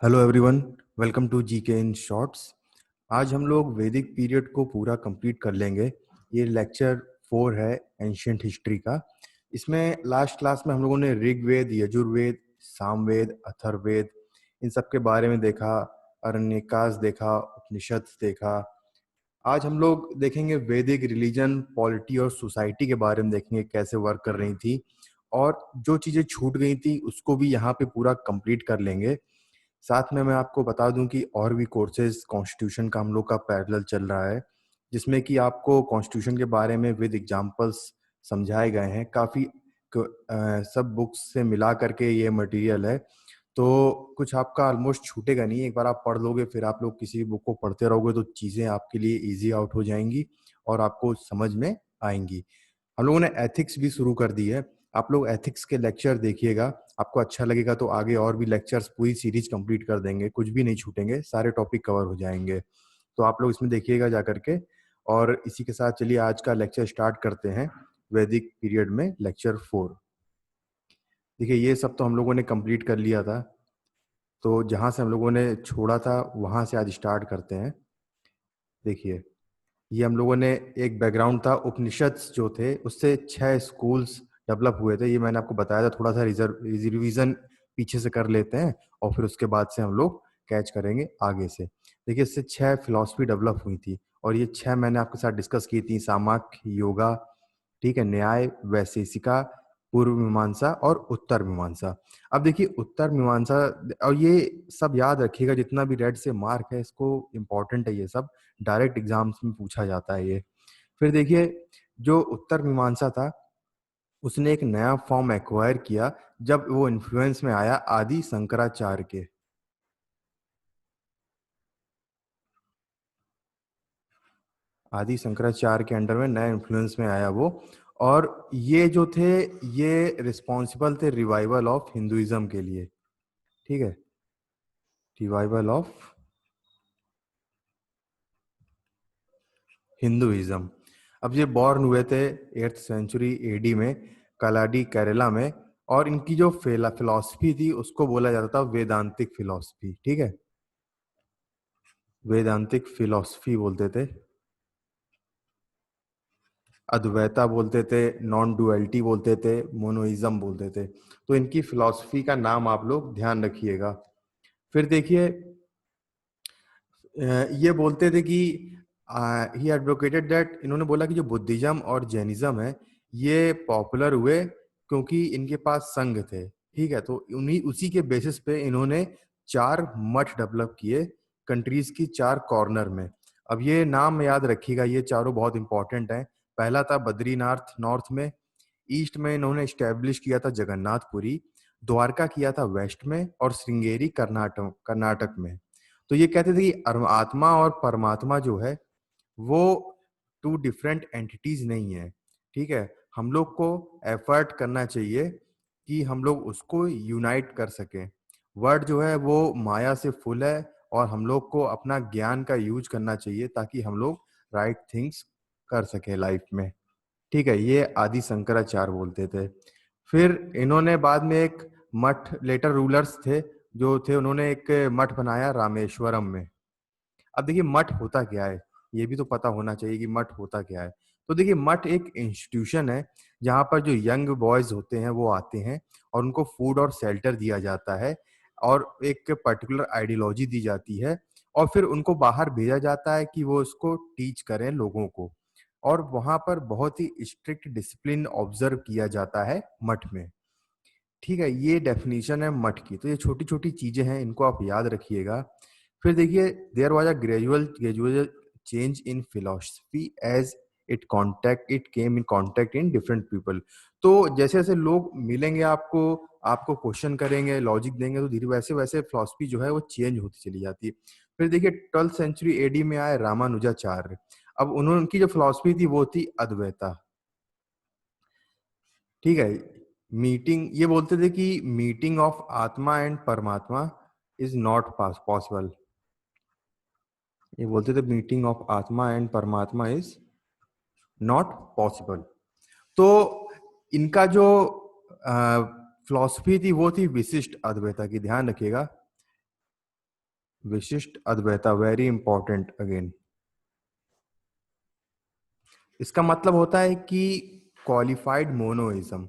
Hello everyone, welcome to GK in shorts. आज हम लोग वैदिक पीरियड को पूरा कंप्लीट कर लेंगे। ये लेक्चर 4 है एंशियंट हिस्ट्री का। इसमें लास्ट क्लास में हम लोगों ने ऋग्वेद, यजुर्वेद, सामवेद, अथर्ववेद इन सब के बारे में देखा, अरण्यकास देखा, उपनिषद देखा। आज हम लोग देखेंगे वैदिक रिलीजन, पॉलिटी और सोसाइटी के बारे में, देखेंगे कैसे वर्क कर रही थी, और जो चीज़ें छूट गई थी उसको भी यहाँ पे पूरा कंप्लीट कर लेंगे। साथ में मैं आपको बता दूं कि और भी कोर्सेज कॉन्स्टिट्यूशन का हम लोग का पैरेलल चल रहा है, जिसमें कि आपको कॉन्स्टिट्यूशन के बारे में विद एग्जांपल्स समझाए गए हैं। काफ़ी सब बुक्स से मिला करके ये मटेरियल है, तो कुछ आपका ऑलमोस्ट छूटेगा नहीं। एक बार आप पढ़ लोगे, फिर आप लोग किसी भी बुक को पढ़ते रहोगे तो चीज़ें आपके लिए ईजी आउट हो जाएंगी और आपको समझ में आएंगी। हम लोगों ने एथिक्स भी शुरू कर दी है। आप लोग एथिक्स के लेक्चर देखिएगा, आपको अच्छा लगेगा तो आगे और भी लेक्चर्स पूरी सीरीज कंप्लीट कर देंगे, कुछ भी नहीं छूटेंगे, सारे टॉपिक कवर हो जाएंगे। तो आप लोग इसमें देखिएगा जा करके। और इसी के साथ चलिए आज का लेक्चर स्टार्ट करते हैं। वैदिक पीरियड में लेक्चर 4। देखिए, ये सब तो हम लोगों ने कंप्लीट कर लिया था, तो जहाँ से हम लोगों ने छोड़ा था वहाँ से आज स्टार्ट करते हैं। देखिए, ये हम लोगों ने एक बैकग्राउंड था, उपनिषद जो थे उससे 6 स्कूल्स डेवलप हुए थे। ये मैंने आपको बताया था, थोड़ा सा रिविजन पीछे से कर लेते हैं और फिर उसके बाद से हम लोग कैच करेंगे आगे से। देखिए, इससे 6 फिलॉसफी डेवलप हुई थी और ये 6 मैंने आपके साथ डिस्कस की थी। सामाख्य, योगा, ठीक है, न्याय, वैशेषिका, पूर्व मीमांसा और उत्तर मीमांसा। अब देखिए, उत्तर मीमांसा, और ये सब याद रखिएगा, जितना भी रेड से मार्क है इसको, इम्पोर्टेंट है ये सब, डायरेक्ट एग्जाम्स में पूछा जाता है ये। फिर देखिए, जो उत्तर मीमांसा था उसने एक नया फॉर्म एक्वायर किया जब वो इन्फ्लुएंस में आया आदि शंकराचार्य के। आदि शंकराचार्य के अंडर में नया इन्फ्लुएंस में आया वो। और ये जो थे, ये रिस्पॉन्सिबल थे रिवाइवल ऑफ हिंदुइज्म के लिए। ठीक है, रिवाइवल ऑफ हिंदुइज्म। अब ये बॉर्न हुए थे 8th सेंचुरी एडी में, कलाडी केरला में। और इनकी जो फिलॉसफी थी उसको बोला जाता था वेदांतिक फिलॉसफी। ठीक है, वेदांतिक फिलॉसफी बोलते थे, अद्वैता बोलते थे, नॉन डुअलिटी बोलते थे, मोनोइज्म बोलते थे। तो इनकी फिलॉसफी का नाम आप लोग ध्यान रखिएगा। फिर देखिए, ये बोलते थे कि ही एडवोकेटेड दैट, इन्होंने बोला कि जो बुद्धिज्म और जैनिज्म है ये पॉपुलर हुए क्योंकि इनके पास संघ थे। ठीक है, तो उन्हीं उसी के बेसिस पे इन्होंने 4 मठ डेवलप किए कंट्रीज की 4 कॉर्नर में। अब ये नाम याद रखिएगा, ये चारों बहुत इंपॉर्टेंट हैं। पहला था बद्रीनाथ नॉर्थ में, ईस्ट में इन्होंने स्टैब्लिश किया था जगन्नाथपुरी, द्वारका किया था वेस्ट में, और श्रृंगेरी कर्नाटक कर्नाटक में। तो ये कहते थे कि आत्मा और परमात्मा जो है वो 2 डिफरेंट एंटिटीज नहीं है। ठीक है, हम लोग को एफर्ट करना चाहिए कि हम लोग उसको यूनाइट कर सकें। वर्ड जो है वो माया से फुल है और हम लोग को अपना ज्ञान का यूज करना चाहिए ताकि हम लोग राइट थिंग्स कर सकें लाइफ में। ठीक है, ये आदि शंकराचार्य बोलते थे। फिर इन्होंने बाद में एक मठ, लेटर रूलर्स थे जो थे, उन्होंने एक मठ बनाया रामेश्वरम में। अब देखिए, मठ होता क्या है, ये भी तो पता होना चाहिए कि मठ होता क्या है। तो देखिए, मठ एक इंस्टीट्यूशन है जहाँ पर जो यंग बॉयज होते हैं वो आते हैं और उनको फूड और शेल्टर दिया जाता है और एक पर्टिकुलर आइडियोलॉजी दी जाती है, और फिर उनको बाहर भेजा जाता है कि वो उसको टीच करें लोगों को। और वहां पर बहुत ही स्ट्रिक्ट डिसिप्लिन ऑब्जर्व किया जाता है मठ में। ठीक है, ये डेफिनेशन है मठ की। तो ये छोटी छोटी चीजें हैं, इनको आप याद रखिएगा। फिर देखिए, there was a gradual change in philosophy as it came in contact in different people. तो जैसे जैसे लोग मिलेंगे आपको, आपको क्वेश्चन करेंगे, लॉजिक देंगे, तो धीरे वैसे वैसे फिलोसफी जो है वो चेंज होती चली जाती है। फिर देखिए, 12th सेंचुरी एडी में आए रामानुजाचार्य। अब उन्होंने, उनकी जो फिलोसफी थी वो थी अद्वैता। ठीक है, मीटिंग, ये बोलते थे कि मीटिंग ऑफ आत्मा एंड परमात्मा इज नॉट पॉसिबल। ये बोलते थे मीटिंग ऑफ आत्मा एंड परमात्मा इज नॉट पॉसिबल। तो इनका जो फिलॉसफी थी वो थी विशिष्ट अद्वैता की, ध्यान रखिएगा। विशिष्ट अद्वैता, वेरी इंपॉर्टेंट अगेन। इसका मतलब होता है कि क्वालिफाइड मोनोइज्म।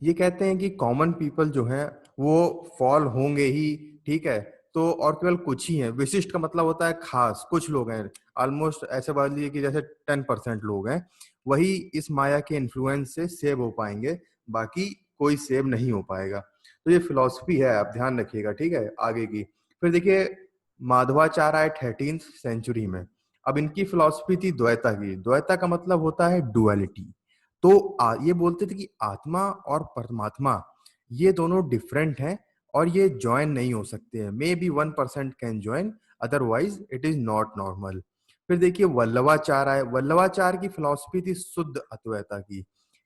ये कहते हैं कि कॉमन पीपल जो है वो फॉल होंगे ही, ठीक है, तो और केवल कुछ ही हैं। विशिष्ट का मतलब होता है खास, कुछ लोग हैं, ऑलमोस्ट ऐसे मान लीजिए कि जैसे 10% लोग हैं, वही इस माया के इन्फ्लुएंस से सेव हो पाएंगे, बाकी कोई सेव नहीं हो पाएगा। तो ये फिलॉसफी है, आप ध्यान रखिएगा, ठीक है, आगे की। फिर देखिए, माधवाचार्य आए 13th सेंचुरी में। अब इनकी फिलॉसफी थी द्वैता की। द्वैता का मतलब होता है डुअलिटी। तो ये बोलते थे कि आत्मा और परमात्मा ये दोनों डिफरेंट हैं और ये ज्वाइन नहीं हो सकते हैं। May be 1% can join, otherwise it is not normal. फिर देखिए वल्लभाचार्य आए। वल्लभाचार्य की फिलॉसफी थी शुद्ध अद्वैता की।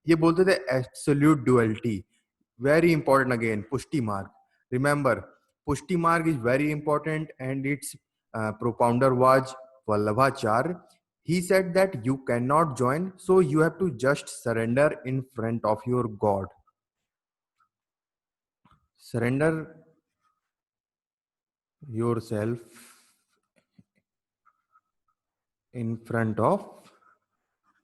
ये बोलते थे absolute duality. Very important again, pushti mark. Remember, pushti mark is very important, and its propounder was Vallabhacharya. He said that you cannot join, so you have to just surrender in front of your God. Surrender yourself in front of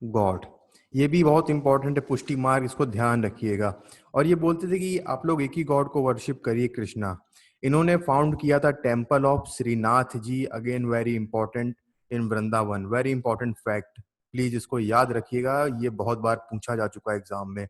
God. ये भी बहुत important है, पुष्टि मार्ग, इसको ध्यान रखिएगा। और ये बोलते थे कि आप लोग एक ही गॉड को वर्शिप करिए, कृष्णा। इन्होंने फाउंड किया था temple of Shrinath ji, again very important, in Vrindavan. Very important fact, please इसको याद रखिएगा, ये बहुत बार पूछा जा चुका है एग्जाम में।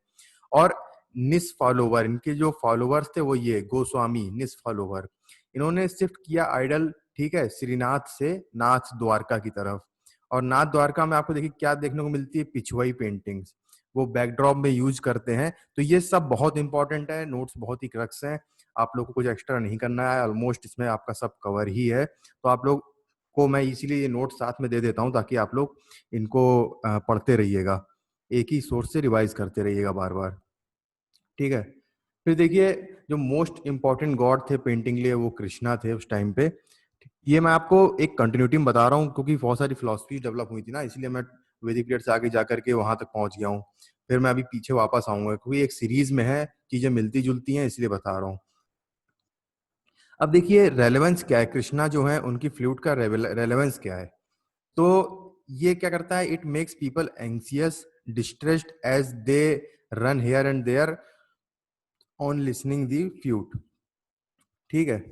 और निस फॉलोवर, इनके जो फॉलोवर्स थे वो ये गोस्वामी निस फॉलोवर, इन्होंने शिफ्ट किया आइडल, ठीक है, श्रीनाथ से नाथ द्वारका की तरफ। और नाथ द्वारका में आपको देखिए क्या देखने को मिलती है, पिछवाई पेंटिंग्स, वो बैकड्रॉप में यूज करते हैं। तो ये सब बहुत इंपॉर्टेंट है, नोट्स बहुत ही क्रक्स हैं, आप लोग को कुछ एक्स्ट्रा नहीं करना है, ऑलमोस्ट इसमें आपका सब कवर ही है। तो आप लोग को मैं इसीलिए ये नोट्स साथ में दे देता हूँ, ताकि आप लोग इनको पढ़ते रहिएगा, एक ही सोर्स से रिवाइज करते रहिएगा बार बार, ठीक है। फिर देखिए, जो मोस्ट इंपॉर्टेंट गॉड थे पेंटिंग लिए, वो कृष्णा थे उस टाइम पे। ये मैं आपको एक कंटिन्यूटी में बता रहा हूँ, क्योंकि बहुत सारी फिलोसफी डेवलप हुई थी ना, इसलिए मैं वैदिक पीरियड से आगे जाकर के वहां तक पहुंच गया हूँ। फिर मैं अभी पीछे वापस आऊंगा, क्योंकि एक सीरीज में है, चीजें मिलती जुलती हैं, इसलिए बता रहा हूँ। अब देखिए रेलेवेंस क्या है, कृष्णा जो है उनकी फ्लूट का रेलेवेंस क्या है। तो ये क्या करता है, it makes people anxious, distressed as they run here and there on listening the flute, ठीक है।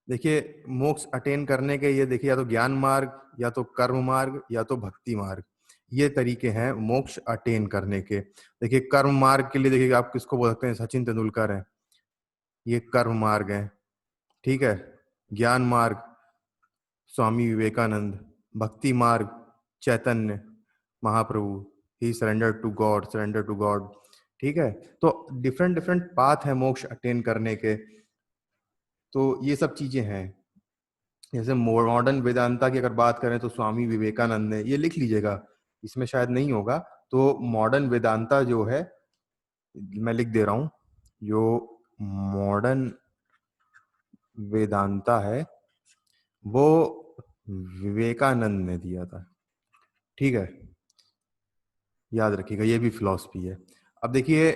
देखिए मोक्ष अटेन करने के, ये देखिए, या तो ज्ञान मार्ग, या तो कर्म मार्ग, या तो भक्ति मार्ग, ये तरीके हैं मोक्ष अटेन करने के। देखिए कर्म मार्ग के लिए देखिए आप किसको बोल सकते हैं, सचिन तेंदुलकर है, ये कर्म मार्ग है, ठीक है। ज्ञान मार्ग स्वामी विवेकानंद, भक्ति मार्ग Chaitanya Mahaprabhu, he surrender to God, surrender to God, ठीक है। तो डिफरेंट डिफरेंट पाथ है मोक्ष अटेन करने के। तो ये सब चीजें हैं। जैसे मॉडर्न वेदांता की अगर बात करें तो स्वामी विवेकानंद ने, ये लिख लीजिएगा, इसमें शायद नहीं होगा। तो मॉडर्न वेदांता जो है, मैं लिख दे रहा हूं, जो मॉडर्न वेदांता है वो विवेकानंद ने दिया था, ठीक है, याद रखिएगा, ये भी फिलॉसफी है। अब देखिए,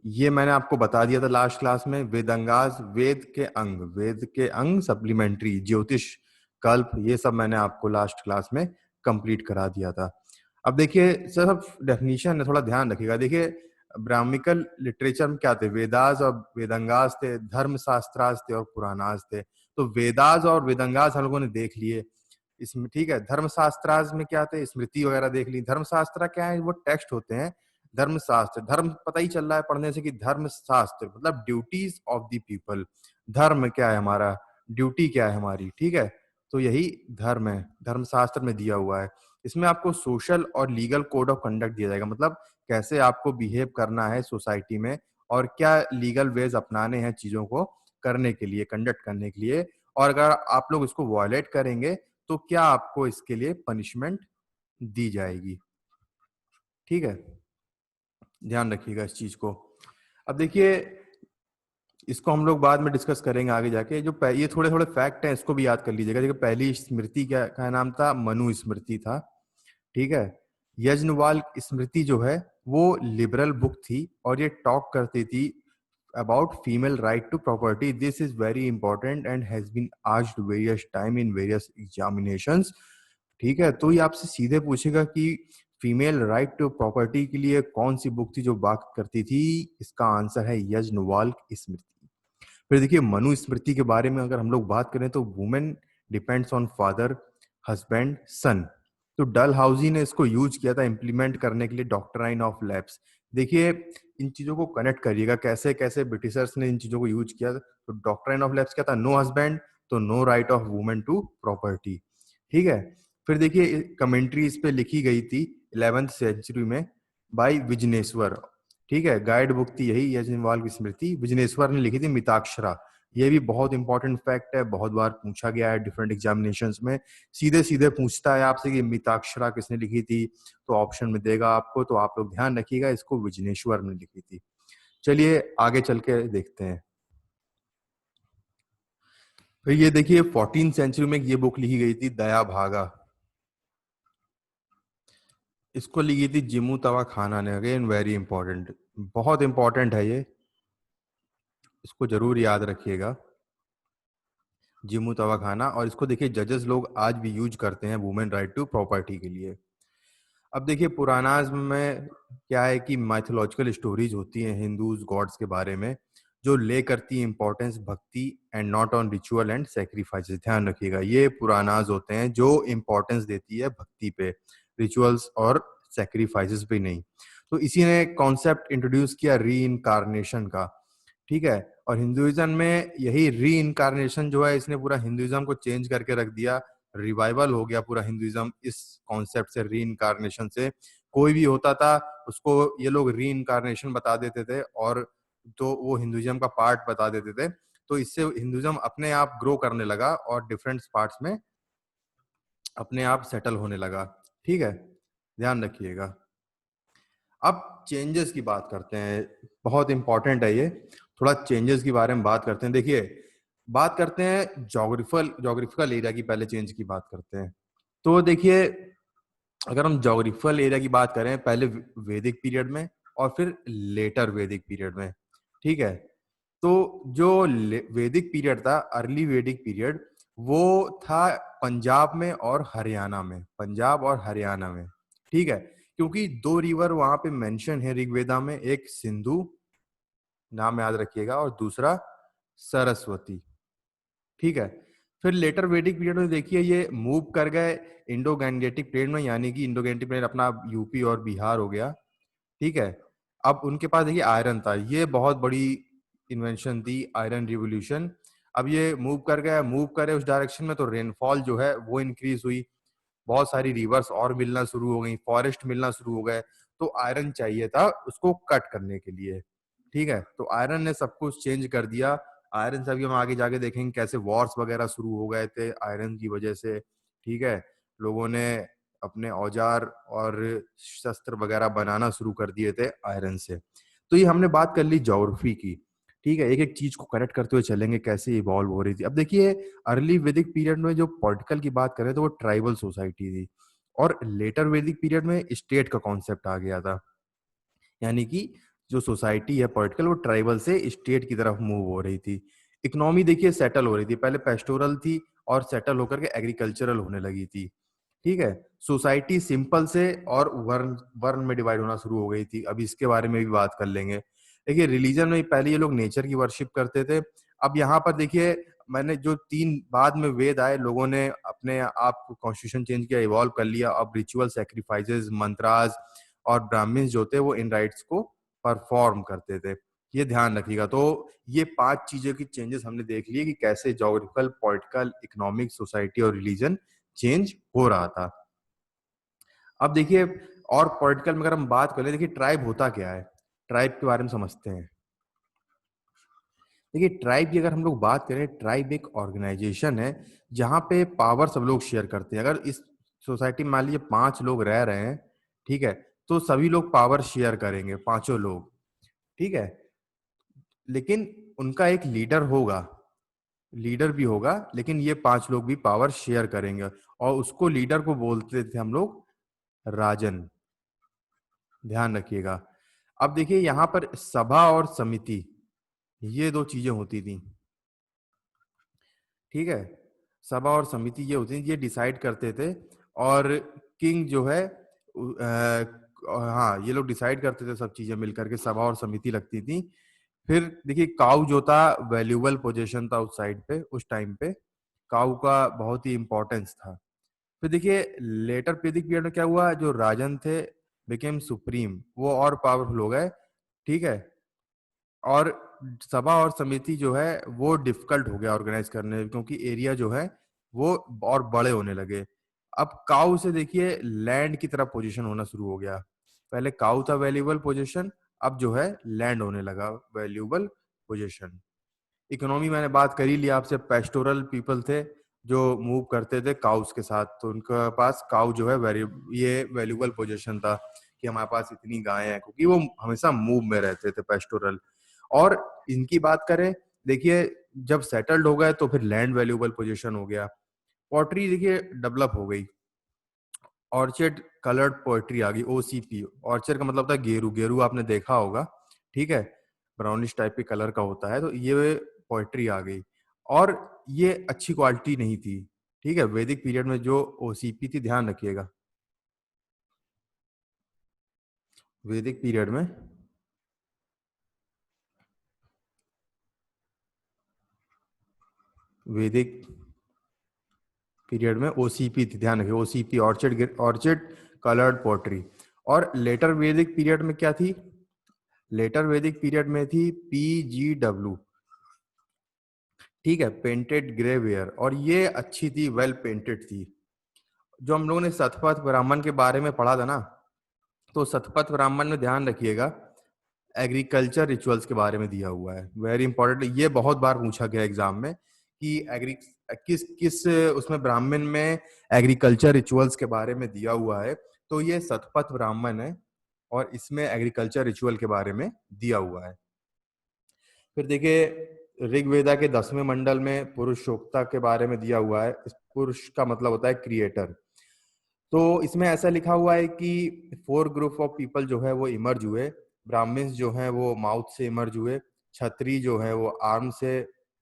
ये मैंने आपको बता दिया था लास्ट क्लास में, वेदंगास, वेद के अंग सप्लीमेंट्री, ज्योतिष, कल्प, ये सब मैंने आपको लास्ट क्लास में कंप्लीट करा दिया था। अब देखिए सब डेफिनेशन है, थोड़ा ध्यान रखिएगा। देखिए ब्राह्मिकल लिटरेचर में क्या थे, वेदास और वेदंगास थे, धर्म शास्त्रास थे और पुराणास थे। तो वेदास और वेदंगास हम लोगों ने देख लिए इसमें, ठीक है। धर्मशास्त्राज में क्या थे, स्मृति वगैरह देख ली। धर्मशास्त्र क्या है, वो टेक्स्ट होते हैं। धर्मशास्त्र, धर्म पता ही चल रहा है पढ़ने से कि धर्मशास्त्र मतलब ड्यूटीज ऑफ द पीपल। धर्म क्या है हमारा, ड्यूटी क्या है हमारी, ठीक है। तो यही धर्म है, धर्मशास्त्र में दिया हुआ है। इसमें आपको सोशल और लीगल कोड ऑफ कंडक्ट दिया जाएगा, मतलब कैसे आपको बिहेव करना है सोसाइटी में, और क्या लीगल वेज अपनाने हैं चीजों को करने के लिए, कंडक्ट करने के लिए। और अगर आप लोग इसको वॉयलेट करेंगे तो क्या आपको इसके लिए पनिशमेंट दी जाएगी, ठीक है। ध्यान रखिएगा इस चीज को। अब देखिए, इसको हम लोग बाद में डिस्कस करेंगे आगे जाके। जो ये थोड़े थोड़े फैक्ट हैं, इसको भी याद कर लीजिएगा। देखिए पहली स्मृति क्या का नाम था, मनु स्मृति था, ठीक है। यज्ञवाल स्मृति जो है वो लिबरल बुक थी, और ये टॉक करती थी about female right to property. This is very important and has been asked various time in various examinations. ठीक है, तो ये आपसे सीधे पूछेगा कि फीमेल राइट टू प्रॉपर्टी के लिए कौन सी बुक थी जो बात करती थी। इसका आंसर है यज्ञवल्क्य स्मृति। फिर देखिए मनुस्मृति के बारे में अगर हम लोग बात करें तो women depends on father, husband, son. तो डलहौजी ने इसको यूज किया था इम्प्लीमेंट करने के लिए डॉक्ट्राइन ऑफ लैप्स। देखिए इन चीजों को कनेक्ट करिएगा कैसे कैसे ब्रिटिशर्स ने इन चीजों को यूज किया। तो डॉक्ट्राइन ऑफ लैप्स क्या था, नो हस्बैंड तो no right of women to property. ठीक है, फिर देखिए कमेंट्री इस पे लिखी गई थी 11th सेंचुरी में बाय विजनेश्वर। ठीक है, गाइड बुक थी यही यज्ञवल्क्य स्मृति, विजनेश्वर ने लिखी थी मिताक्षरा। ये भी बहुत इंपॉर्टेंट फैक्ट है, बहुत बार पूछा गया है डिफरेंट एग्जामिनेशंस में। सीधे सीधे पूछता है आपसे कि मिताक्षरा किसने लिखी थी, तो ऑप्शन में देगा आपको, तो आप लोग ध्यान रखिएगा इसको विजनेश्वर ने लिखी थी। चलिए आगे चल के देखते हैं। फिर ये देखिए 14th सेंचुरी में ये बुक लिखी गई थी दया भागा। इसको लिखी थी जिमू तवा खाना ने। अगेन वेरी इंपॉर्टेंट, बहुत इंपॉर्टेंट है ये, इसको जरूर याद रखिएगा, जिमू तवा खाना। और इसको देखिए जजेस लोग आज भी यूज करते हैं वुमेन राइट टू प्रॉपर्टी के लिए। अब देखिए पुरानाज में क्या है कि माइथोलॉजिकल स्टोरीज होती हैं हिंदूज गॉड्स के बारे में, जो ले करती है इंपॉर्टेंस भक्ति and not on ritual and sacrifices. ध्यान रखिएगा ये पुरानाज होते हैं जो इंपॉर्टेंस देती है भक्ति पे, रिचुअल्स और सेक्रीफाइसेस पे नहीं। तो इसी ने कॉन्सेप्ट इंट्रोड्यूस किया री इनकारनेशन का। ठीक है, और हिंदुइज्म में यही री इनकारनेशन जो है इसने पूरा हिंदुइज्म को चेंज करके रख दिया। रिवाइवल हो गया पूरा हिंदुइज्म इस कॉन्सेप्ट से, री इनकारनेशन से। कोई भी होता था उसको ये लोग री इनकारनेशन बता देते थे और तो वो हिंदुइज्म का पार्ट बता देते थे। तो इससे हिंदुइज्म अपने आप ग्रो करने लगा और डिफरेंट पार्ट्स में अपने आप सेटल होने लगा। ठीक है, ध्यान रखिएगा। अब चेंजेस की बात करते हैं, बहुत इंपॉर्टेंट है ये, थोड़ा चेंजेस के बारे में बात करते हैं। देखिए बात करते हैं जोग्राफिकल एरिया की, पहले चेंज की बात करते हैं। तो देखिए अगर हम जोग्राफिकल एरिया की बात करें पहले वैदिक पीरियड में और फिर लेटर वैदिक पीरियड में। ठीक है, तो जो वैदिक पीरियड था, अर्ली वैदिक पीरियड, वो था पंजाब में और हरियाणा में, पंजाब और हरियाणा में। ठीक है, क्योंकि दो रिवर वहां पे मेंशन है ऋग्वेदा में, एक सिंधु, नाम याद रखिएगा, और दूसरा सरस्वती। ठीक है, फिर लेटर वैदिक पीरियड में देखिए ये मूव कर गए इंडो गैंजेटिक प्लेन में, यानी कि इंडो गैंजेटिक प्लेन अपना यूपी और बिहार हो गया। ठीक है, अब उनके पास देखिए आयरन था, ये बहुत बड़ी इन्वेंशन थी आयरन रिवोल्यूशन। अब ये मूव करे उस डायरेक्शन में, तो रेनफॉल जो है वो इंक्रीज हुई, बहुत सारी रिवर्स और मिलना शुरू हो गई, फॉरेस्ट मिलना शुरू हो गए। तो आयरन चाहिए था उसको कट करने के लिए। ठीक है, तो आयरन ने सब कुछ चेंज कर दिया। आयरन से अभी हम आगे जाके देखेंगे कैसे वॉर्स वगैरह शुरू हो गए थे आयरन की वजह से। ठीक है, लोगों ने अपने औजार और शस्त्र वगैरह बनाना शुरू कर दिए थे आयरन से। तो ये हमने बात कर ली ज्योग्राफी की। ठीक है, एक एक चीज को कनेक्ट करते हुए चलेंगे कैसे इवॉल्व हो रही थी। अब देखिए अर्ली वैदिक पीरियड में जो पॉलिटिकल की बात करें तो वो ट्राइबल सोसाइटी थी, और लेटर वैदिक पीरियड में स्टेट का कॉन्सेप्ट आ गया था, यानी कि जो सोसाइटी है पॉलिटिकल वो ट्राइबल से स्टेट की तरफ मूव हो रही थी। इकोनॉमी देखिए सेटल हो रही थी, पहले पेस्टोरल थी और सेटल होकर के एग्रीकल्चरल होने लगी थी। ठीक है, सोसाइटी सिंपल से और वर्ण वर्ण में डिवाइड होना शुरू हो गई थी। अब इसके बारे में भी बात कर लेंगे। देखिए रिलीजन में पहले ये लोग नेचर की वर्शिप करते थे। अब यहाँ पर देखिए मैंने जो तीन बाद में वेद आए, लोगों ने अपने आप कॉन्स्टिट्यूशन चेंज किया, इवॉल्व कर लिया। अब रिचुअल सेक्रीफाइसेस मंत्रास और ब्राह्मण्स जो थे वो इन राइट्स को परफॉर्म करते थे। ये ध्यान रखिएगा। तो ये पांच चीजों की चेंजेस हमने देख लिए कि कैसे जोग्राफिकल, पॉलिटिकल, इकोनॉमिक, सोसाइटी और रिलीजन चेंज हो रहा था। अब देखिए और पॉलिटिकल में अगर हम बात करें, देखिए ट्राइब होता क्या है, ट्राइब के बारे में समझते हैं। देखिए ट्राइब की अगर हम लोग बात करें, ट्राइब एक ऑर्गेनाइजेशन है जहां पे पावर सब लोग शेयर करते हैं। अगर इस सोसाइटी में मान लीजिए 5 लोग रह रहे हैं, ठीक है, तो सभी लोग पावर शेयर करेंगे, पांचों लोग। ठीक है, लेकिन उनका एक लीडर होगा, लीडर भी होगा, लेकिन ये 5 लोग भी पावर शेयर करेंगे, और उसको लीडर को बोलते थे हम लोग राजन। ध्यान रखिएगा। अब देखिए यहाँ पर सभा और समिति, ये दो चीजें होती थी, ठीक है। सभा और समिति ये होती थी, ये डिसाइड करते थे। और किंग जो है हाँ, ये लोग डिसाइड करते थे सब चीजें मिलकर के, सभा और समिति लगती थी। फिर देखिए, काऊ जो था वैल्यूबल पोजीशन था उस साइड पे, उस टाइम पे काऊ का बहुत ही इंपॉर्टेंस था। फिर देखिए, लेटर वैदिक पीरियड में क्या हुआ, जो राजन थे बिकेम सुप्रीम, वो और पावरफुल हो गए, ठीक है। और सभा और समिति जो है वो डिफिकल्ट हो गया ऑर्गेनाइज करने में, क्योंकि एरिया जो है वो और बड़े होने लगे। अब काऊ से देखिए लैंड की तरफ पोजीशन होना शुरू हो गया। पहले काऊ था वैल्यूबल पोजीशन, अब जो है लैंड होने लगा वैल्यूबल पोजीशन। इकोनॉमी मैंने बात कर ही लिया आपसे, पेस्टोरल पीपल थे जो मूव करते थे काउस के साथ, तो उनके पास काउ जो है ये वैल्यूबल पोजीशन था कि हमारे पास इतनी गायें हैं, क्योंकि वो हमेशा मूव में रहते थे पेस्टोरल। और इनकी बात करें, देखिए जब सेटल्ड हो गए तो फिर लैंड वैल्यूबल पोजीशन हो गया। पॉटरी देखिए डेवलप हो गई, ऑर्चिड कलर्ड पोएट्री आ गई, ओसीपी। ऑर्चिड का मतलब था गेरू, गेरू आपने देखा होगा, ठीक है, ब्राउनिश टाइप के कलर का होता है, तो ये पोएट्री आ गई। और ये अच्छी क्वालिटी नहीं थी, ठीक है, वैदिक पीरियड में जो ओसीपी थी, ध्यान रखिएगा। वैदिक पीरियड में वैदिक पीरियड में ओसीपी थी, ध्यान रखिए, OCP, orchid, orchid coloured poetry. और लेटर वैदिक पीरियड में क्या थी, लेटर वैदिक पीरियड में थी पीजीडब्ल्यू, ठीक है, पेंटेड ग्रेवेयर। और ये अच्छी थी, वेल पेंटेड थी। जो हम लोगों ने शतपथ ब्राह्मण के बारे में पढ़ा था ना, तो शतपथ ब्राह्मण में ध्यान रखिएगा एग्रीकल्चर रिचुअल्स के बारे में दिया हुआ है, वेरी इंपॉर्टेंट। ये बहुत बार पूछा गया एग्जाम में कि एग्री किस किस उसमें ब्राह्मण में एग्रीकल्चर रिचुअल्स के बारे में दिया हुआ है, तो ये शतपथ ब्राह्मण है और इसमें एग्रीकल्चर रिचुअल के बारे में दिया हुआ है। फिर देखिए, ऋग्वेदा के 10वें मंडल में पुरुषोक्ता के बारे में दिया हुआ है। इस पुरुष का मतलब होता है क्रिएटर। तो इसमें ऐसा लिखा हुआ है कि 4 ग्रुप ऑफ पीपल जो है वो इमर्ज हुए। ब्राह्मण्स जो है वो माउथ से इमर्ज हुए, क्षत्रिय जो है वो आर्म से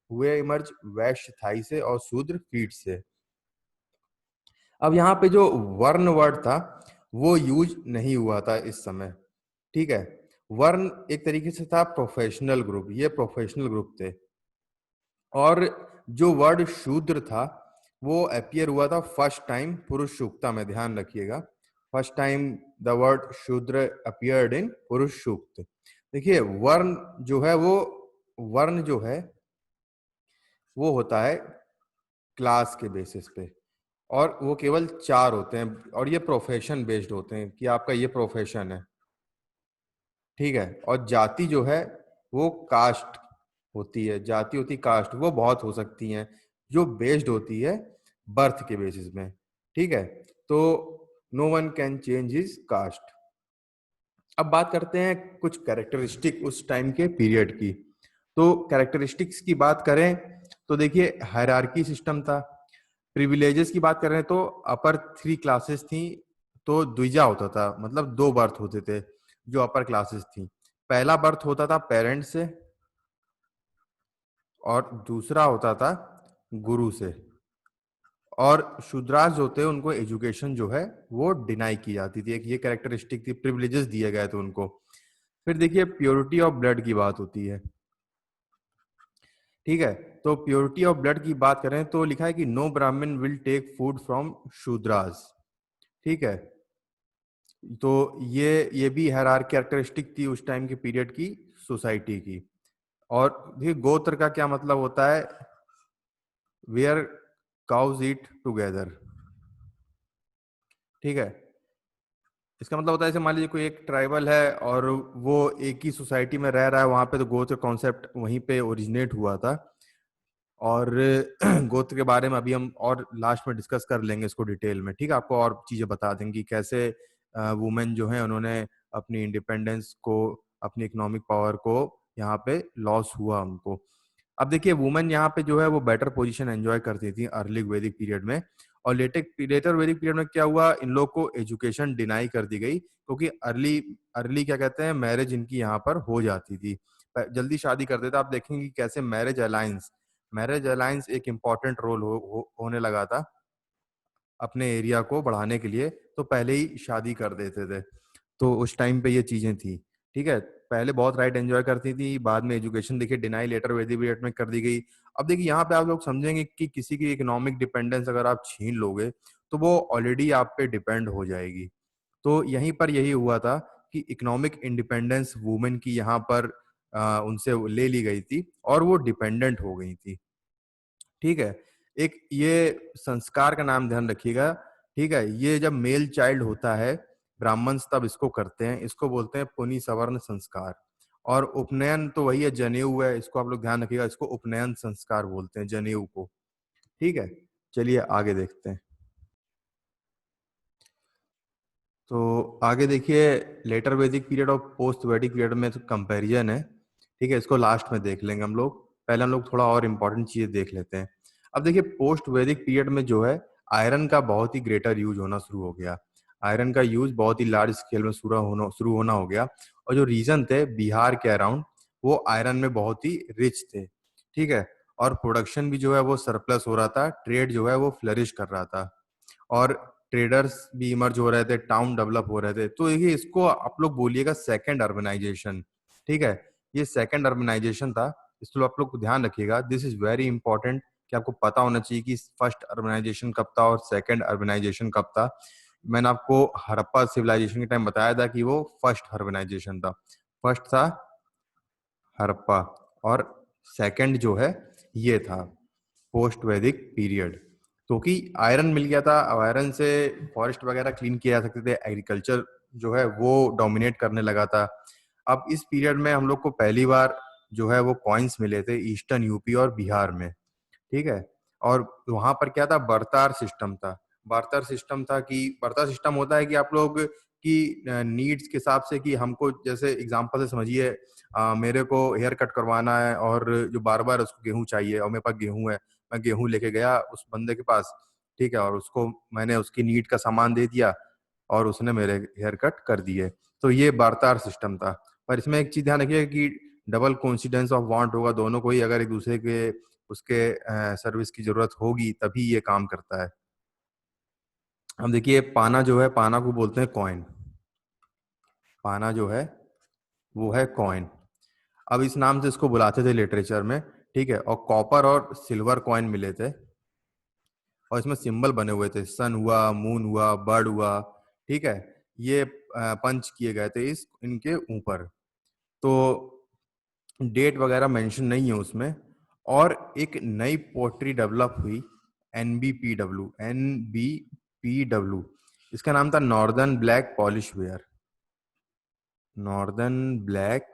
हुए इमर्ज, वैश्य थाई से, और शूद्र फीट से। अब यहाँ पे जो वर्ण वर्ड था वो यूज नहीं हुआ था इस समय, ठीक है। वर्ण एक तरीके से था प्रोफेशनल ग्रुप, ये प्रोफेशनल ग्रुप थे। और जो वर्ड शूद्र था वो अपियर हुआ था फर्स्ट टाइम पुरुष सूक्ता में, ध्यान रखिएगा, फर्स्ट टाइम द वर्ड शूद्र अपियर्ड इन पुरुष सूक्त। देखिए, वर्ण जो है वो, वर्ण जो है वो होता है क्लास के बेसिस पे, और वो केवल 4 होते हैं, और ये प्रोफेशन बेस्ड होते हैं कि आपका ये प्रोफेशन है, ठीक है। और जाति जो है वो कास्ट होती है, जाति होती कास्ट, वो बहुत हो सकती हैं, जो बेस्ड होती है बर्थ के बेसिस में, ठीक है। तो no one can change his caste. अब बात करते हैं कुछ कैरेक्टरिस्टिक उस टाइम के पीरियड की। तो कैरेक्टरिस्टिक्स की बात करें तो देखिए, हायरार्की सिस्टम था। प्रिविलेजेस की बात करें तो अपर 3 क्लासेस थी, तो द्विजा होता था, मतलब 2 बर्थ होते थे जो अपर क्लासेस थी। पहला बर्थ होता था पेरेंट्स से, और दूसरा होता था गुरु से। और शूद्रास जो थे उनको एजुकेशन जो है वो डिनाई की जाती थी, एक ये कैरेक्टरिस्टिक थी, प्रिविलेजेस दिए गए थे उनको। फिर देखिए, प्योरिटी ऑफ ब्लड की बात होती है, ठीक है। तो प्योरिटी ऑफ ब्लड की बात करें तो लिखा है कि no Brahmin will take food from Shudras, ठीक है। तो ये भी हायरार्की कैरेक्टरिस्टिक थी उस टाइम के पीरियड की सोसाइटी की। और देखिए, गोत्र का क्या मतलब होता है, वेयर काउज ईट टुगेदर, ठीक है। इसका मतलब होता है, जैसे मान लीजिए कोई एक ट्राइबल है और वो एक ही सोसाइटी में रह रहा है, वहां पे तो गोत्र कॉन्सेप्ट वहीं पे ओरिजिनेट हुआ था। और गोत्र के बारे में अभी हम और लास्ट में डिस्कस कर लेंगे इसको डिटेल में, ठीक है। आपको और चीजें बता देंगी कैसे वुमेन जो है उन्होंने अपनी इंडिपेंडेंस को, अपनी इकोनॉमिक पावर को यहाँ पे लॉस हुआ उनको। अब देखिए, वुमेन यहाँ पे जो है वो बेटर पोजीशन एंजॉय करती थी अर्ली वैदिक पीरियड में। और लेटर वैदिक पीरियड में क्या हुआ, इन लोग को एजुकेशन डिनाई कर दी गई, क्योंकि अर्ली अर्ली क्या कहते हैं, मैरिज इनकी यहाँ पर हो जाती थी। जल्दी शादी कर देते। आप देखेंगे कि कैसे मैरिज अलायंस एक इम्पॉर्टेंट रोल होने लगा था अपने एरिया को बढ़ाने के लिए, तो पहले ही शादी कर देते थे। तो उस टाइम पे ये चीजें थी। ठीक है, पहले बहुत राइट एंजॉय करती थी, बाद में एजुकेशन देखिए डिनाई लेटर वैदिक पीरियड में कर दी गई। अब देखिए यहाँ पे आप लोग समझेंगे कि किसी की इकोनॉमिक डिपेंडेंस अगर आप छीन लोगे तो वो ऑलरेडी आप पे डिपेंड हो जाएगी। तो यहीं पर यही हुआ था कि इकोनॉमिक इंडिपेंडेंस वुमेन की यहाँ पर उनसे ले ली गई थी और वो डिपेंडेंट हो गई थी। ठीक है, एक ये संस्कार का नाम ध्यान रखिएगा। ठीक है, ये जब मेल चाइल्ड होता है ब्राह्मण्स तब इसको करते हैं, इसको बोलते हैं पुनि सवर्ण संस्कार। और उपनयन तो वही है, जनेऊ है, इसको आप लोग ध्यान रखिएगा, इसको उपनयन संस्कार बोलते हैं जनेऊ को। ठीक है, चलिए आगे देखते हैं। तो आगे देखिए, लेटर वैदिक पीरियड और पोस्ट वैदिक पीरियड में तो कंपैरिजन है। ठीक है, इसको लास्ट में देख लेंगे हम लोग, पहले हम लोग थोड़ा और इंपॉर्टेंट चीजें देख लेते हैं। अब देखिए पोस्ट वैदिक पीरियड में जो है आयरन का बहुत ही ग्रेटर यूज होना शुरू हो गया। आयरन का यूज बहुत ही लार्ज स्केल में शुरू होना हो गया। और जो रीजन थे बिहार के अराउंड, वो आयरन में बहुत ही रिच थे। ठीक है, और प्रोडक्शन भी जो है वो सरप्लस हो रहा था, ट्रेड जो है वो फ्लरिश कर रहा था, और ट्रेडर्स भी इमर्ज हो रहे थे, टाउन डेवलप हो रहे थे। तो देखिए इसको आप लोग बोलिएगा सेकंड अर्बनाइजेशन। ठीक है, ये सेकंड अर्बनाइजेशन था, इसको आप लोग को ध्यान रखिएगा, दिस इज वेरी इंपॉर्टेंट कि आपको पता होना चाहिए कि फर्स्ट अर्बनाइजेशन कब था और सेकंड अर्बनाइजेशन कब था। मैंने आपको हड़प्पा सिविलाइजेशन के टाइम बताया था कि वो फर्स्ट अर्बनाइजेशन था। फर्स्ट था हड़प्पा, और सेकंड जो है ये था पोस्ट वैदिक पीरियड। क्योंकि आयरन मिल गया था, अब आयरन से फॉरेस्ट वगैरह क्लीन किए जा सकते थे, एग्रीकल्चर जो है वो डोमिनेट करने लगा था। अब इस पीरियड में हम लोग को पहली बार जो है वो कॉइन्स मिले थे ईस्टर्न यूपी और बिहार में। ठीक है, और वहां पर क्या था, बर्तार सिस्टम था। बर्तार सिस्टम था कि बर्तार सिस्टम होता है कि आप लोग की नीड्स के हिसाब से, कि हमको जैसे एग्जांपल से समझिए, मेरे को हेयर कट करवाना है और जो बार बार उसको गेहूं चाहिए और मेरे पास गेहूं है, मैं गेहूं लेके गया उस बंदे के पास। ठीक है, और उसको मैंने उसकी नीड का सामान दे दिया और उसने मेरे हेयर कट कर दिए। तो ये बर्तार सिस्टम था। पर इसमें एक चीज ध्यान रखिए कि डबल कोइंसिडेंस ऑफ वांट होगा, दोनों को ही अगर एक दूसरे के उसके सर्विस की जरूरत होगी तभी ये काम करता है। अब देखिए पाना जो है, पाना को बोलते हैं कॉइन। पाना जो है वो है कॉइन। अब इस नाम से इसको बुलाते थे लिटरेचर में। ठीक है, और कॉपर और सिल्वर कॉइन मिले थे और इसमें सिंबल बने हुए थे, सन हुआ, मून हुआ, बर्ड हुआ। ठीक है, ये पंच किए गए थे इस इनके ऊपर। तो डेट वगैरह मेंशन नहीं है उसमें। और एक नई पोट्री डेवलप हुई, एनबीपीडब्ल्यू। इसका नाम था northern black polish ware. Northern black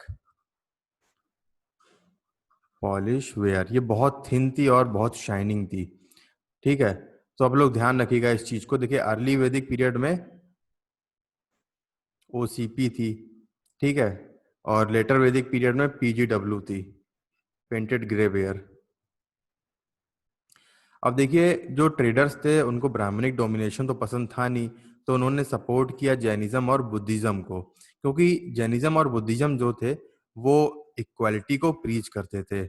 polish ware, ये बहुत थिन थी और बहुत शाइनिंग थी। ठीक है, तो आप लोग ध्यान रखिएगा इस चीज को। देखिए अर्ली वैदिक पीरियड में ओसीपी थी। ठीक है, और लेटर वैदिक पीरियड में पीजीडब्ल्यू थी, पेंटेड ग्रे वेयर। अब देखिए जो ट्रेडर्स थे उनको ब्राह्मणिक डोमिनेशन तो पसंद था नहीं, तो उन्होंने सपोर्ट किया जैनिज्म और बुद्धिज्म को, क्योंकि जैनिज्म और बुद्धिज्म जो थे वो इक्वालिटी को प्रीच करते थे।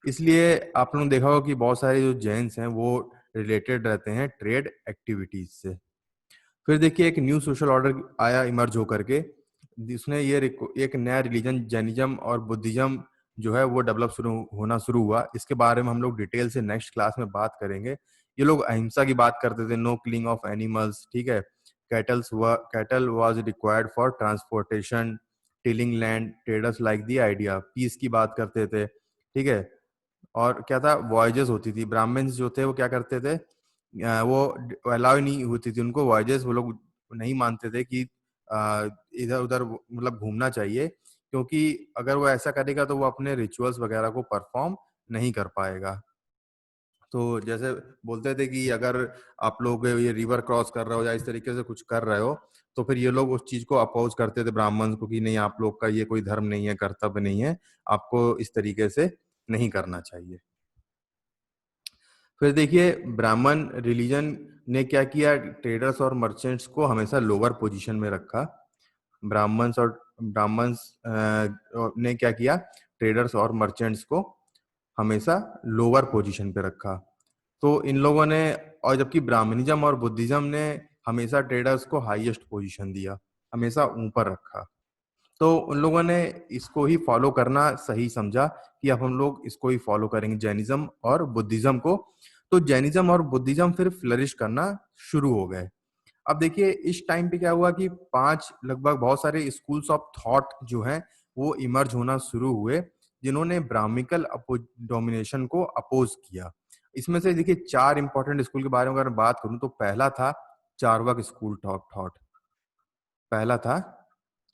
इसलिए आप लोगों ने देखा होगा कि बहुत सारे जो जैन्स हैं वो रिलेटेड रहते हैं ट्रेड एक्टिविटीज से। फिर देखिए एक न्यू सोशल ऑर्डर आया इमर्ज होकर के, जिसने ये एक नया रिलीजन जैनिज्म और बुद्धिज्म जो है वो डेवलप होना शुरू हुआ। इसके बारे में हम लोग डिटेल से नेक्स्ट क्लास में बात करेंगे। ये लोग अहिंसा की बात करते थे, नो किलिंग ऑफ एनिमल्स। ठीक है, cattle was required for transportation, tilling land, traders like the idea, peace की बात करते थे। ठीक है, और क्या था, वॉयजेस होती थी। ब्राह्मण्स जो थे वो क्या करते थे, वो अलाउ नहीं होती थी उनको वॉयजेस, वो लोग नहीं मानते थे कि इधर उधर मतलब घूमना चाहिए, क्योंकि अगर वो ऐसा करेगा तो वो अपने रिचुअल्स वगैरह को परफॉर्म नहीं कर पाएगा। तो जैसे बोलते थे कि अगर आप लोग ये रिवर क्रॉस कर रहे हो या इस तरीके से कुछ कर रहे हो, तो फिर ये लोग उस चीज को अपोज करते थे ब्राह्मण को कि नहीं, आप लोग का ये कोई धर्म नहीं है, कर्तव्य नहीं है, आपको इस तरीके से नहीं करना चाहिए। फिर देखिए ब्राह्मण रिलीजन ने क्या किया, ट्रेडर्स और मर्चेंट्स को हमेशा लोअर पोजीशन में रखा। ब्राह्मण्स और ब्राह्मण्स ने क्या किया, ट्रेडर्स और मर्चेंट्स को हमेशा लोअर पोजीशन पे रखा। तो इन लोगों ने, और जबकि ब्राह्मणिज्म और बुद्धिज्म ने हमेशा ट्रेडर्स को हाईएस्ट पोजीशन दिया, हमेशा ऊपर रखा। तो उन लोगों ने इसको ही फॉलो करना सही समझा कि अब हम लोग इसको ही फॉलो करेंगे, जैनिज्म और बुद्धिज्म को। तो जैनिज्म और बुद्धिज्म फिर फ्लरिश करना शुरू हो गए। अब देखिए इस टाइम पे क्या हुआ कि पांच लगभग बहुत सारे स्कूल्स ऑफ थॉट जो हैं वो इमर्ज होना शुरू हुए, जिन्होंने ब्राह्मिकल डोमिनेशन को अपोज किया। इसमें से देखिए चार इंपॉर्टेंट स्कूल के बारे में अगर बात करूं तो पहला था चार्वाक स्कूल ऑफ थॉट। पहला था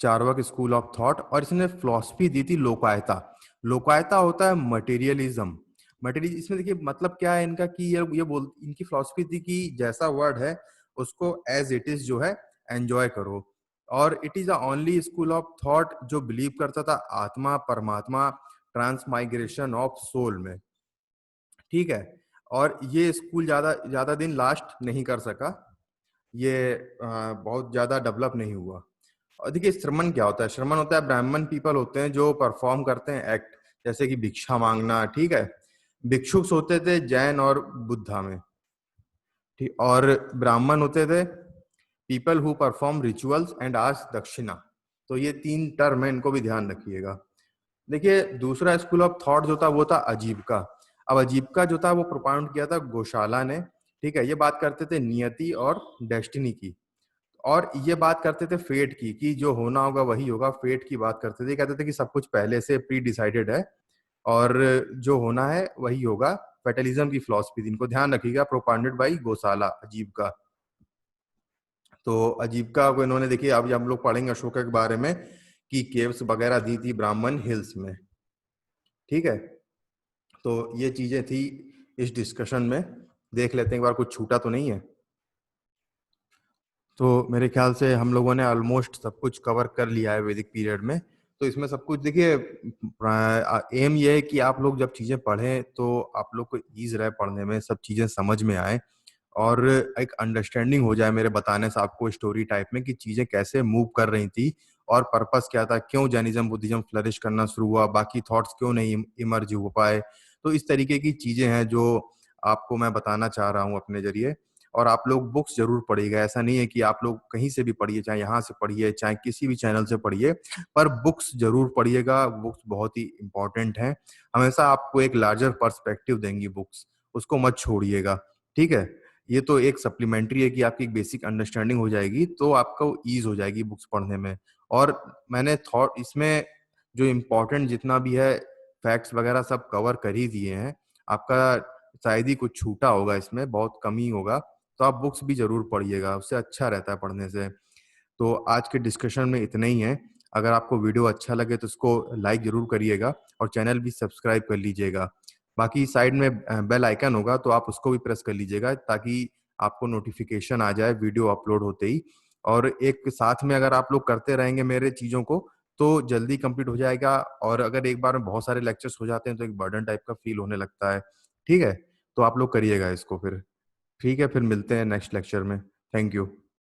चार्वाक स्कूल ऑफ थॉट, और इसने फिलॉसफी दी थी लोकायता। लोकायता होता है मटेरियलिज्म। मटेरियल, इसमें देखिए मतलब क्या है इनका कि ये बोल इनकी फिलॉसफी थी कि जैसा वर्ड है उसको एज इट इज जो है एंजॉय करो। और it is the only school of thought जो बिलीव करता था आत्मा, परमात्मा, ट्रांसमाइग्रेशन ऑफ सोल में। ठीक है। और ये स्कूल ज्यादा ज्यादा दिन लास्ट नहीं कर सका, ये बहुत ज्यादा डेवलप नहीं हुआ। और देखिए श्रमण क्या होता है, श्रमण होता है ब्राह्मण पीपल होते हैं जो परफॉर्म करते हैं एक्ट, जैसे कि भिक्षा मांगना। ठीक है। भिक्षुक होते थे जैन और बुद्धा में। ठीक। और ब्राह्मण होते थे people who perform rituals and ask दक्षिणा। तो ये तीन टर्म है, इनको भी ध्यान रखिएगा। देखिए दूसरा स्कूल ऑफ थॉट जो था वो था अजीविका। अब अजीविका जो था वो प्रोपाउंड किया था गौशाला ने। ठीक है। ये बात करते थे नियति और डेस्टिनी की, और ये बात करते थे फेट की, कि जो होना होगा वही होगा। फेट की बात करते थे, कहते थे कि सब कुछ पहले से प्री डिसाइडेड है और जो होना है वही होगा। फेटलिज्म की फिलॉसफी थी, इनको ध्यान रखिएगा, प्रोपाउंडेड बाई गोशाला, अजीविका। तो अजीविका को इन्होंने, देखिए अब हम लोग पढ़ेंगे अशोका के बारे में कि केव्स वगैरह दी थी ब्राह्मण हिल्स में। ठीक है। तो ये चीजें थी इस डिस्कशन में। देख लेते हैं एक बार कुछ छूटा तो नहीं है। तो मेरे ख्याल से हम लोगों ने ऑलमोस्ट सब कुछ कवर कर लिया है वैदिक पीरियड में। तो इसमें सब कुछ देखिए, एम ये है कि आप लोग जब चीजें पढ़ें तो आप लोग को ईज रहे पढ़ने में, सब चीजें समझ में आए और एक अंडरस्टैंडिंग हो जाए मेरे बताने से आपको स्टोरी टाइप में कि चीजें कैसे मूव कर रही थी और पर्पस क्या था, क्यों जैनिज्म बुद्धिज्म फ्लरिश करना शुरू हुआ, बाकी थॉट्स क्यों नहीं इमर्ज हो पाए। तो इस तरीके की चीजें हैं जो आपको मैं बताना चाह रहा हूँ अपने जरिए। और आप लोग बुक्स जरूर पढ़िएगा, ऐसा नहीं है कि आप लोग कहीं से भी पढ़िए, चाहे यहाँ से पढ़िए चाहे किसी भी चैनल से पढ़िए, पर बुक्स जरूर पढ़िएगा। बुक्स बहुत ही इंपॉर्टेंट हैं, हमेशा आपको एक लार्जर पर्सपेक्टिव देंगी बुक्स, उसको मत छोड़िएगा। ठीक है। ये तो एक सप्लीमेंट्री है कि आपकी एक बेसिक अंडरस्टैंडिंग हो जाएगी तो आपको ईज हो जाएगी बुक्स पढ़ने में। और मैंने थॉट इसमें जो इम्पोर्टेंट जितना भी है फैक्ट्स वगैरह सब कवर कर ही दिए हैं। आपका शायद ही कुछ छूटा होगा, इसमें बहुत कम ही होगा। तो आप बुक्स भी जरूर पढ़िएगा, उससे अच्छा रहता है पढ़ने से। तो आज के डिस्कशन में इतना ही है। अगर आपको वीडियो अच्छा लगे तो उसको लाइक जरूर करिएगा और चैनल भी सब्सक्राइब कर लीजिएगा। बाकी साइड में बेल आइकन होगा तो आप उसको भी प्रेस कर लीजिएगा ताकि आपको नोटिफिकेशन आ जाए वीडियो अपलोड होते ही। और एक साथ में अगर आप लोग करते रहेंगे मेरे चीज़ों को तो जल्दी कंप्लीट हो जाएगा। और अगर एक बार में बहुत सारे लेक्चर्स हो जाते हैं तो एक बर्डन टाइप का फील होने लगता है। ठीक है। तो आप लोग करिएगा इसको फिर। ठीक है, फिर मिलते हैं नेक्स्ट लेक्चर में। Thank you.